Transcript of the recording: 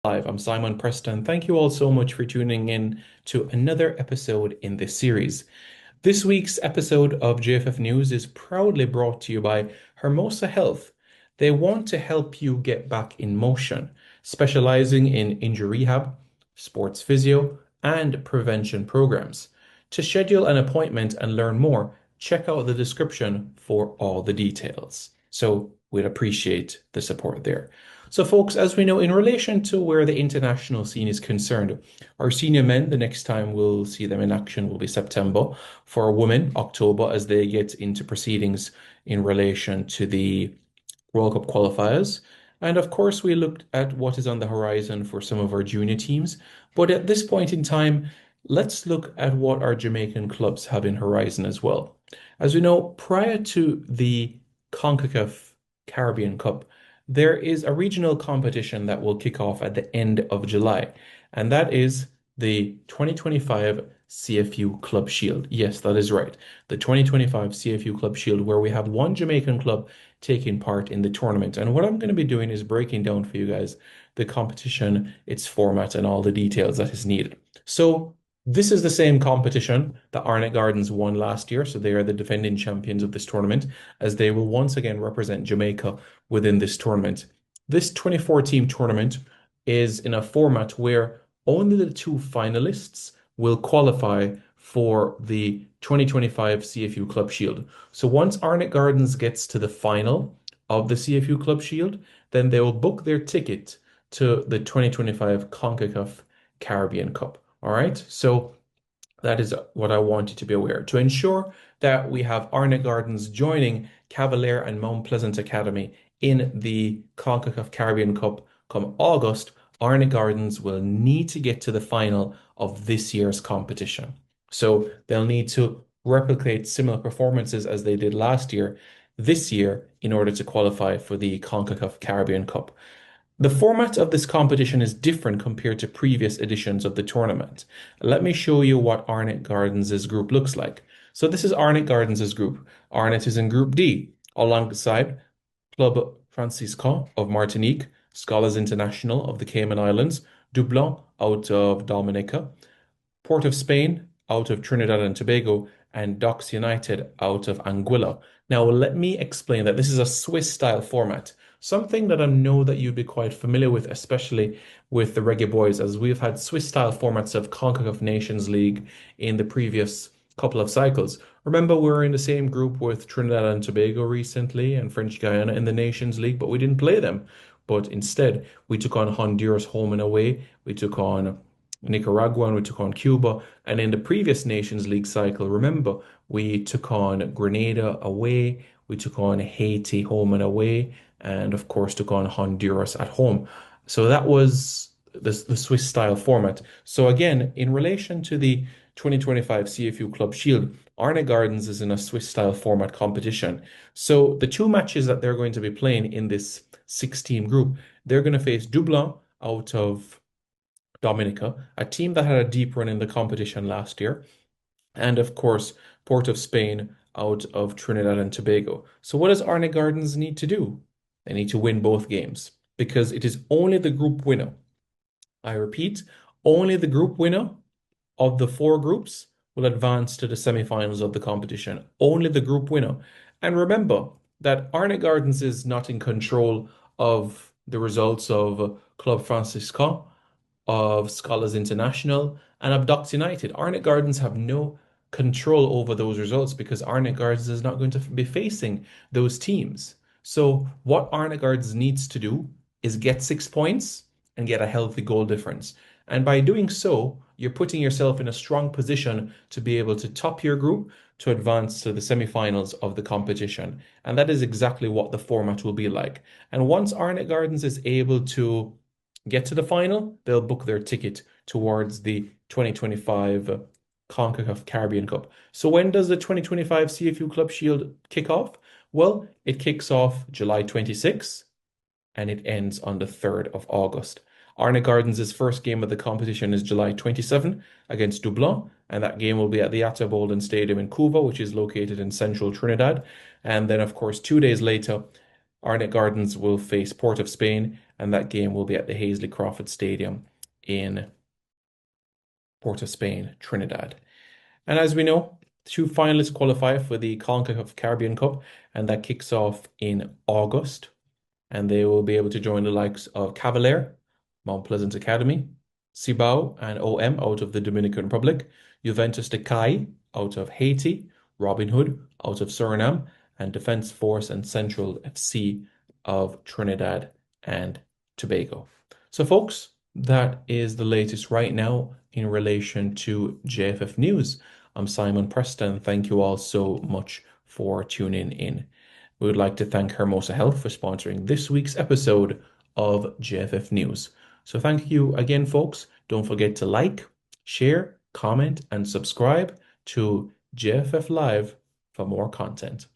Live. I'm Simon Preston. Thank you all so much for tuning in to another episode in this series. This week's episode of JFF News is proudly brought to you by Hermosa Health. They want to help you get back in motion, specializing in injury rehab, sports physio, and prevention programs. To schedule an appointment and learn more, check out the description for all the details. So we'd appreciate the support there. So, folks, as we know, in relation to where the international scene is concerned, our senior men, the next time we'll see them in action will be September. For women, October, as they get into proceedings in relation to the World Cup qualifiers. And of course, we looked at what is on the horizon for some of our junior teams. But at this point in time, let's look at what our Jamaican clubs have in horizon as well. As we know, prior to the CONCACAF Caribbean Cup, there is a regional competition that will kick off at the end of July, and that is the 2025 CFU Club Shield. Yes, that is right. The 2025 CFU Club Shield, where we have one Jamaican club taking part in the tournament. And what I'm going to be doing is breaking down for you guys the competition, its format, and all the details that is needed. So, this is the same competition that Arnett Gardens won last year. So, they are the defending champions of this tournament, as they will once again represent Jamaica within this tournament. This 24 team tournament is in a format where only the two finalists will qualify for the 2025 CFU Club Shield. So once Arnett Gardens gets to the final of the CFU Club Shield, then they will book their ticket to the 2025 CONCACAF Caribbean Cup. All right. So that is what I want you to be aware. To ensure that we have Arnett Gardens joining Cavalier and Mount Pleasant Academy in the CONCACAF Caribbean Cup come August, Arnett Gardens will need to get to the final of this year's competition. So they'll need to replicate similar performances as they did last year, this year, in order to qualify for the CONCACAF Caribbean Cup. The format of this competition is different compared to previous editions of the tournament. Let me show you what Arnett Gardens' group looks like. So this is Arnett Gardens' group. Arnett is in Group D, alongside Club Franciscan of Martinique, Scholars International of the Cayman Islands, Dublin out of Dominica, Port of Spain out of Trinidad and Tobago, and Docks United out of Anguilla. Now, let me explain that this is a Swiss style format, something that I know that you'd be quite familiar with, especially with the Reggae Boys, as we've had Swiss style formats of CONCACAF Nations League in the previous couple of cycles. Remember, we were in the same group with Trinidad and Tobago recently and French Guiana in the Nations League, but we didn't play them. But instead, we took on Honduras home and away. We took on Nicaragua and we took on Cuba. And in the previous Nations League cycle, remember, we took on Grenada away, we took on Haiti home and away, and of course took on Honduras at home. So that was the Swiss style format. So again, in relation to the 2025 CFU Club Shield, Arnett Gardens is in a Swiss style format competition. So the two matches that they're going to be playing in this six-team group, they're going to face Dublin out of Dominica, a team that had a deep run in the competition last year, and of course, Port of Spain out of Trinidad and Tobago. So, what does Arnett Gardens need to do? They need to win both games because it is only the group winner. I repeat, only the group winner of the four groups will advance to the semifinals of the competition. Only the group winner. And remember that Arnett Gardens is not in control of the results of Club Franciscan, of Scholars International, and of Docks United. Arnett Gardens have no control over those results because Arnett Gardens is not going to be facing those teams. So what Arnett Gardens needs to do is get 6 points and get a healthy goal difference. And by doing so, you're putting yourself in a strong position to be able to top your group to advance to the semifinals of the competition. And that is exactly what the format will be like. And once Arnett Gardens is able to get to the final, they'll book their ticket towards the 2025 CONCACAF Caribbean Cup. So when does the 2025 CFU Club Shield kick off? Well, it kicks off July 26th and it ends on the 3rd of August. Arnett Gardens' first game of the competition is July 27 against Dublin, and that game will be at the Atta Bolden Stadium in Cuba, which is located in central Trinidad. And then, of course, 2 days later, Arnett Gardens will face Port of Spain, and that game will be at the Hazley Crawford Stadium in Port of Spain, Trinidad. And as we know, two finalists qualify for the CONCACAF Caribbean Cup, and that kicks off in August. And they will be able to join the likes of Cavalier, Mount Pleasant Academy, Cibao and OM out of the Dominican Republic, Juventus de Cai out of Haiti, Robin Hood out of Suriname, and Defence Force and Central FC of Trinidad and Tobago. So, folks, that is the latest right now in relation to JFF News. I'm Simon Preston. Thank you all so much for tuning in. We would like to thank Hermosa Health for sponsoring this week's episode of JFF News. So thank you again, folks. Don't forget to like, share, comment, and subscribe to JFF Live for more content.